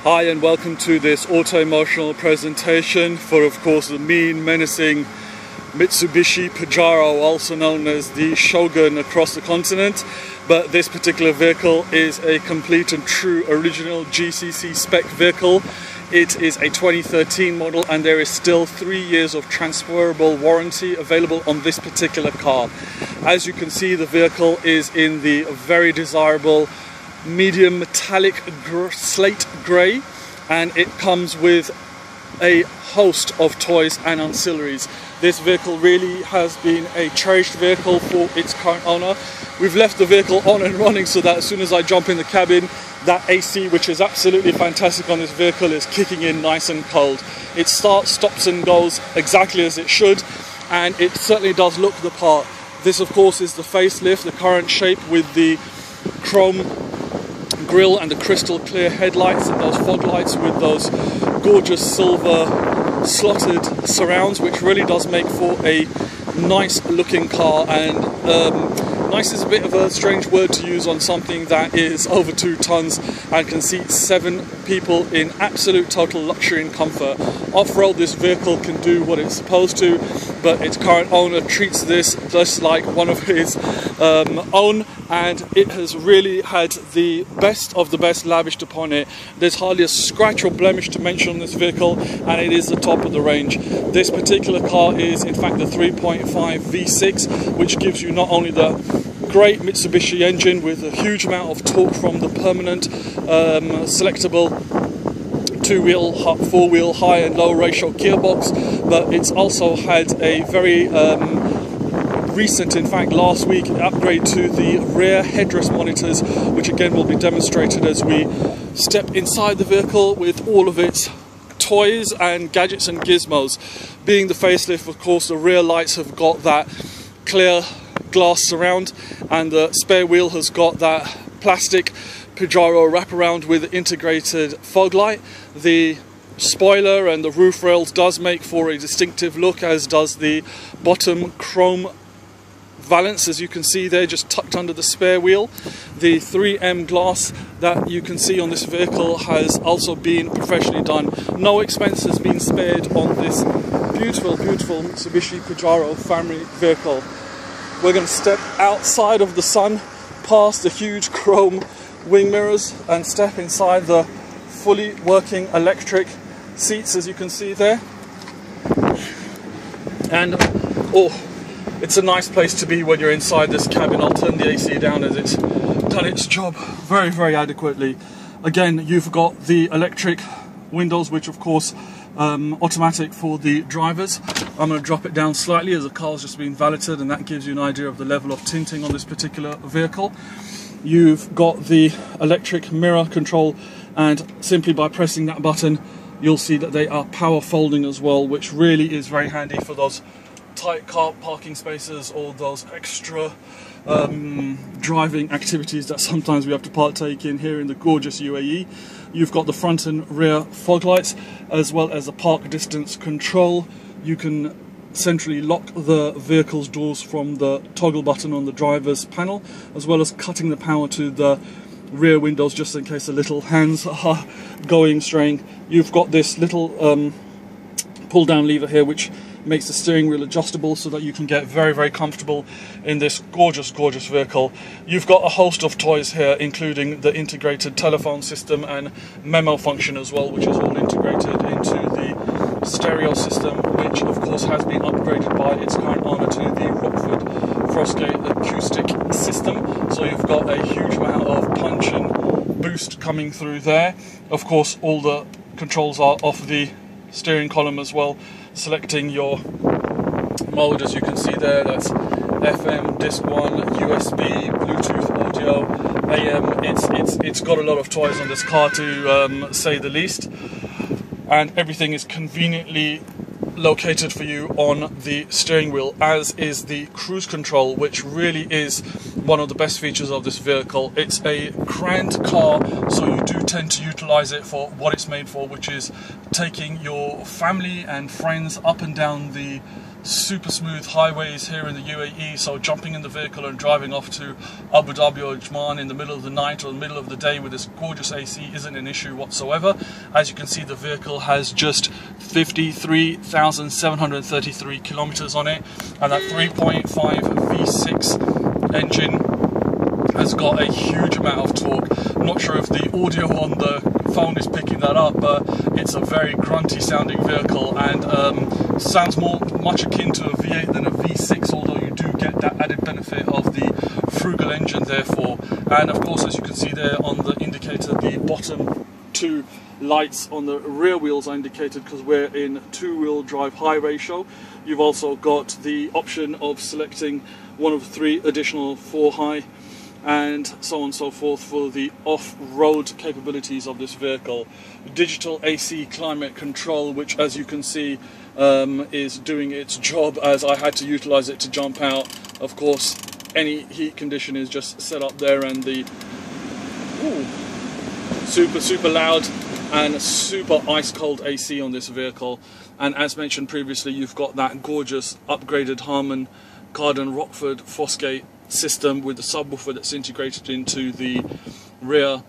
Hi and welcome to this auto-emotional presentation for, of course, the mean, menacing Mitsubishi Pajero, also known as the Shogun across the continent. But this particular vehicle is a complete and true original GCC spec vehicle. It is a 2013 model and there is still 3 years of transferable warranty available on this particular car. As you can see, the vehicle is in the very desirable medium metallic slate grey, and it comes with a host of toys and ancillaries. This vehicle really has been a cherished vehicle for its current owner. We've left the vehicle on and running so that as soon as I jump in the cabin, that AC, which is absolutely fantastic on this vehicle, is kicking in nice and cold. It starts, stops and goes exactly as it should, and it certainly does look the part. This, of course, is the facelift, the current shape with the chrome grille and the crystal clear headlights and those fog lights with those gorgeous silver slotted surrounds, which really does make for a nice looking car. And nice is a bit of a strange word to use on something that is over 2 tons and can seat 7 people in absolute total luxury and comfort. Off-road, this vehicle can do what it's supposed to, but its current owner treats this just like one of his own, and it has really had the best of the best lavished upon it. There's hardly a scratch or blemish to mention on this vehicle, and it is the top of the range. This particular car is in fact the 3.5 V6, which gives you not only the great Mitsubishi engine with a huge amount of torque from the permanent selectable 2-wheel, 4-wheel high and low ratio gearbox, but it's also had a very recent, in fact last week, upgrade to the rear headrest monitors, which again will be demonstrated as we step inside the vehicle with all of its toys and gadgets and gizmos. Being the facelift, of course, the rear lights have got that clear glass surround, and the spare wheel has got that plastic Pajero wraparound with integrated fog light. The spoiler and the roof rails does make for a distinctive look, as does the bottom chrome valance, as you can see there, just tucked under the spare wheel. The 3M glass that you can see on this vehicle has also been professionally done. No expense has been spared on this beautiful, beautiful Mitsubishi Pajero family vehicle. We're going to step outside of the sun, past the huge chrome wing mirrors, and step inside the fully working electric seats, as you can see there. And it's a nice place to be when you're inside this cabin. I'll turn the AC down as it's done its job very, very adequately. Again, you've got the electric windows, which of course automatic for the drivers. I'm going to drop it down slightly as the car's just been valeted, and that gives you an idea of the level of tinting on this particular vehicle. You've got the electric mirror control, and simply by pressing that button you'll see that they are power folding as well, which really is very handy for those tight car parking spaces or those extra driving activities that sometimes we have to partake in here in the gorgeous UAE. You've got the front and rear fog lights, as well as a park distance control. You can centrally lock the vehicle's doors from the toggle button on the driver's panel, as well as cutting the power to the rear windows just in case the little hands are going straying. You've got this little pull down lever here, which makes the steering wheel adjustable so that you can get very, very comfortable in this gorgeous, gorgeous vehicle. You've got a host of toys here, including the integrated telephone system and memo function as well, which is all integrated into the stereo system, which of course has been upgraded by its current owner to the Rockford Frostgate acoustic system. So you've got a huge amount of punch and boost coming through there. Of course, all the controls are off the steering column as well, selecting your mode, as you can see there. That's FM, disc 1, USB, Bluetooth audio, AM. It's got a lot of toys on this car, to say the least, and everything is conveniently located for you on the steering wheel, as is the cruise control, which really is one of the best features of this vehicle. It's a grand car, so you do tend to utilize it for what it's made for, which is taking your family and friends up and down the super smooth highways here in the UAE, so jumping in the vehicle and driving off to Abu Dhabi or Jdman in the middle of the night or the middle of the day with this gorgeous AC isn't an issue whatsoever. As you can see, the vehicle has just 53,733 kilometers on it, and that 3.5 V6 engine has got a huge amount of torque. I'm not sure if the audio on the phone is picking that up, but it's a very grunty sounding vehicle, and sounds much akin to a V8 than a V6, although you do get that added benefit of the frugal engine therefore. And of course, as you can see there on the indicator, the bottom two lights on the rear wheels are indicated because we're in two-wheel drive high ratio. You've also got the option of selecting one of 3 additional 4 high and so on and so forth for the off-road capabilities of this vehicle. Digital AC climate control, which as you can see is doing its job, as I had to utilize it to jump out. Of course, any heat condition is just set up there, and the super loud and super ice cold AC on this vehicle. And as mentioned previously, you've got that gorgeous upgraded Harman Kardon Rockford Fosgate system with the subwoofer that's integrated into the rear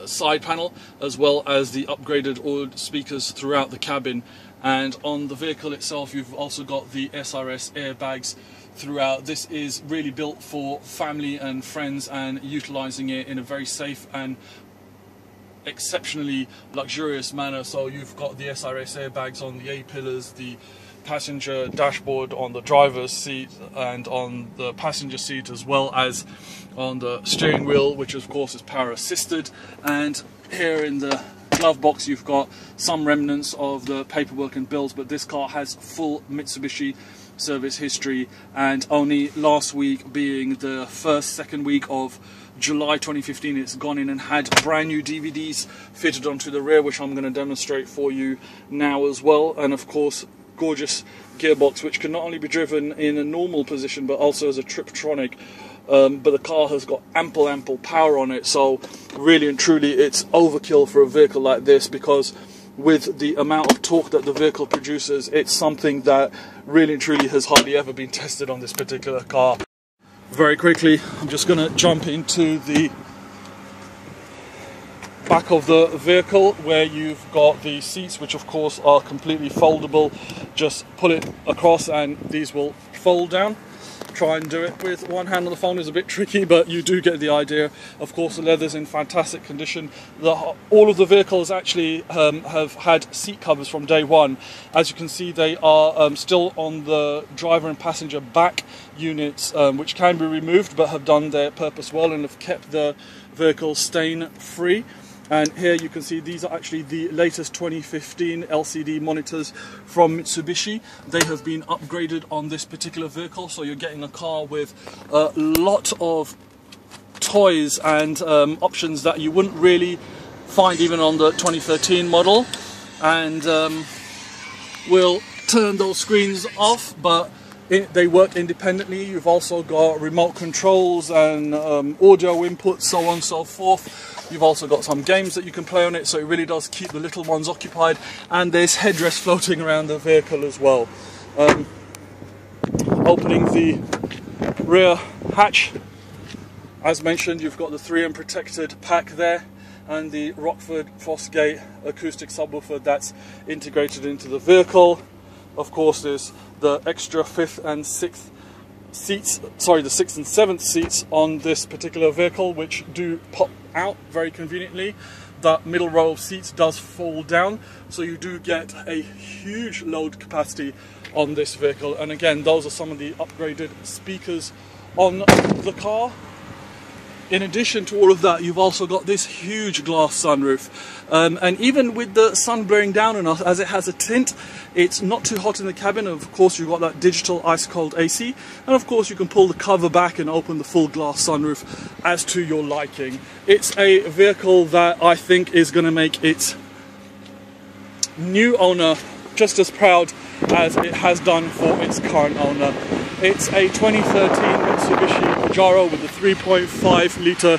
side panel, as well as the upgraded audio speakers throughout the cabin. And on the vehicle itself, you've also got the SRS airbags throughout. This is really built for family and friends, and utilizing it in a very safe and exceptionally luxurious manner. So you've got the SRS airbags on the A-pillars, the passenger dashboard, on the driver's seat and on the passenger seat, as well as on the steering wheel, which of course is power assisted. And here in the glove box you've got some remnants of the paperwork and bills, but this car has full Mitsubishi service history, and only last week, being the second week of July 2015, it's gone in and had brand new DVDs fitted onto the rear, which I'm going to demonstrate for you now as well. And of course, gorgeous gearbox, which can not only be driven in a normal position but also as a Triptronic. But the car has got ample power on it, so really and truly it's overkill for a vehicle like this, because with the amount of torque that the vehicle produces, it's something that really and truly has hardly ever been tested on this particular car. Very quickly, I'm just going to jump into the back of the vehicle, where you've got the seats, which of course are completely foldable. Just pull it across and these will fold down. Try and do it with one hand on the phone is a bit tricky, but you do get the idea. Of course, the leather's in fantastic condition. All of the vehicles actually have had seat covers from day one. As you can see, they are still on the driver and passenger back units, which can be removed, but have done their purpose well and have kept the vehicle stain free. And here you can see these are actually the latest 2015 LCD monitors from Mitsubishi. They have been upgraded on this particular vehicle, so you're getting a car with a lot of toys and options that you wouldn't really find even on the 2013 model. And we'll turn those screens off, but they work independently. You've also got remote controls and audio input, so on and so forth. You've also got some games that you can play on it, so it really does keep the little ones occupied. And there's headrest floating around the vehicle as well. Opening the rear hatch, as mentioned, you've got the 3M protected pack there, and the Rockford Fosgate acoustic subwoofer that's integrated into the vehicle. Of course, there's the extra 5th and 6th seats, sorry, the 6th and 7th seats on this particular vehicle, which do pop out very conveniently. That middle row of seats does fold down, so you do get a huge load capacity on this vehicle. And again, those are some of the upgraded speakers on the car. In addition to all of that, you've also got this huge glass sunroof. And even with the sun bearing down on us, as it has a tint, it's not too hot in the cabin. Of course, you've got that digital ice cold AC. And of course, you can pull the cover back and open the full glass sunroof as to your liking. It's a vehicle that I think is going to make its new owner just as proud as it has done for its current owner. It's a 2013 Mitsubishi Pajero with a 3.5 litre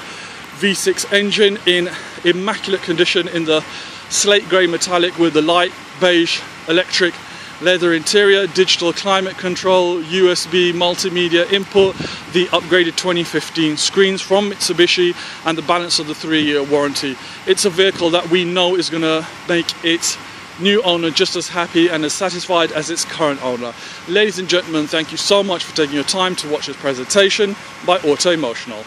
V6 engine in immaculate condition in the slate grey metallic with the light beige electric leather interior, digital climate control, USB multimedia input, the upgraded 2015 screens from Mitsubishi, and the balance of the 3-year warranty. It's a vehicle that we know is going to make its new owner just as happy and as satisfied as its current owner. Ladies and gentlemen, thank you so much for taking your time to watch this presentation by Auto Emotional.